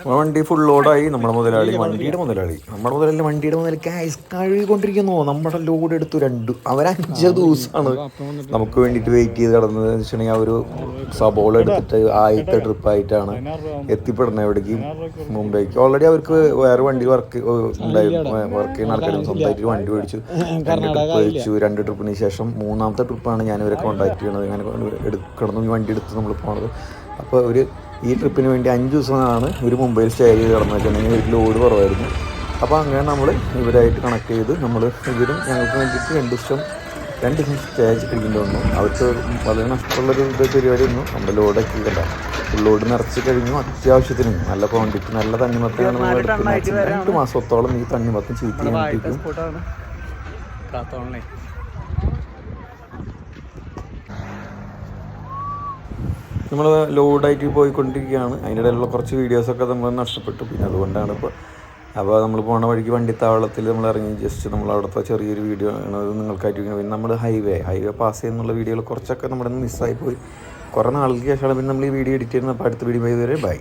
വണ്ടി ഫുൾ ലോഡായി. നമ്മുടെ മുതലാളി വണ്ടിയുടെ മുതലാളി ഗ്യാസ് കഴുകിക്കൊണ്ടിരിക്കുന്നു. നമ്മുടെ ലോഡ് എടുത്തു 2. അവർ 5 ദിവസമാണ് നമുക്ക് വേണ്ടിയിട്ട് വെയിറ്റ് ചെയ്ത് കിടന്നത് വെച്ചിട്ടുണ്ടെങ്കിൽ. ആ ഒരു സബോള എടുത്തിട്ട് ആദ്യത്തെ ട്രിപ്പായിട്ടാണ് എത്തിപ്പെടുന്നത് എവിടേക്ക്, മുംബൈക്ക്. ഓൾറെഡി അവർക്ക് വേറെ വണ്ടി വർക്ക് ചെയ്യുന്ന ആൾക്കാരും സ്വന്തമായിട്ട് വണ്ടി മേടിച്ചു. 2 ട്രിപ്പ് കഴിച്ചു. 2 ട്രിപ്പിന് ശേഷം 3ാമത്തെ ട്രിപ്പാണ് ഞാനിവരെ കോൺടാക്ട് ചെയ്യണത്. ഞാൻ കിടന്നു ഈ വണ്ടി എടുത്ത് നമ്മൾ പോണത്. അപ്പോൾ ഈ ട്രിപ്പിന് വേണ്ടി 5 ദിവസമാണ് ഇവർ മുംബൈയിൽ സ്റ്റേ ചെയ്ത് കിടന്നു വെച്ചിട്ടുണ്ടെങ്കിൽ ഒരു ലോഡ് കുറവായിരുന്നു. അപ്പോൾ അങ്ങനെ നമ്മൾ ഇവരായിട്ട് കണക്ട് ചെയ്ത് ഇവരും ഞങ്ങൾക്ക് വേണ്ടിയിട്ട് 2 ദിവസം സ്റ്റേ ചെയ്യേണ്ടി വന്നു. അവർക്ക് വളരെ നഷ്ടമുള്ളൊരു പരിപാടിയായിരുന്നു. നമ്മുടെ ലോഡൊക്കെ കണ്ട ഫുൾ ലോഡ് നിറച്ച് കഴിഞ്ഞു. അത്യാവശ്യത്തിന് നല്ല ക്വാണ്ടിറ്റി നല്ല തണ്ണിമത്തനാണ് നമ്മൾ എടുക്കുന്നത്. 2 മാസത്തോളം ഈ തണ്ണിമത്തം ചീറ്റ് ചെയ്യാൻ. നമ്മൾ ലോഡായിട്ട് പോയിക്കൊണ്ടിരിക്കുകയാണ്. അതിൻ്റെ ഇടയിലുള്ള കുറച്ച് വീഡിയോസൊക്കെ നമ്മൾ നഷ്ടപ്പെട്ടു. പിന്നെ അതുകൊണ്ടാണ് അപ്പോൾ നമ്മൾ പോണ വഴിക്ക് വണ്ടിത്താവളത്തിൽ നമ്മൾ ഇറങ്ങി ജസ്റ്റ് നമ്മൾ അവിടുത്തെ ചെറിയൊരു വീഡിയോ ആണ് അത് നിങ്ങൾക്കായിട്ട്. പിന്നെ നമ്മൾ ഹൈവേ പാസ് ചെയ്യുന്നുള്ള വീഡിയോകൾ കുറച്ചൊക്കെ നമ്മുടെ മിസ്സായി പോയി. കുറേ നാളുകൾക്ക് ശേഷമാണ് പിന്നെ നമ്മൾ ഈ വീഡിയോ എഡിറ്റ് ചെയ്യുന്നത്. അപ്പോൾ അടുത്ത വീഡിയോ വരെ ബൈ.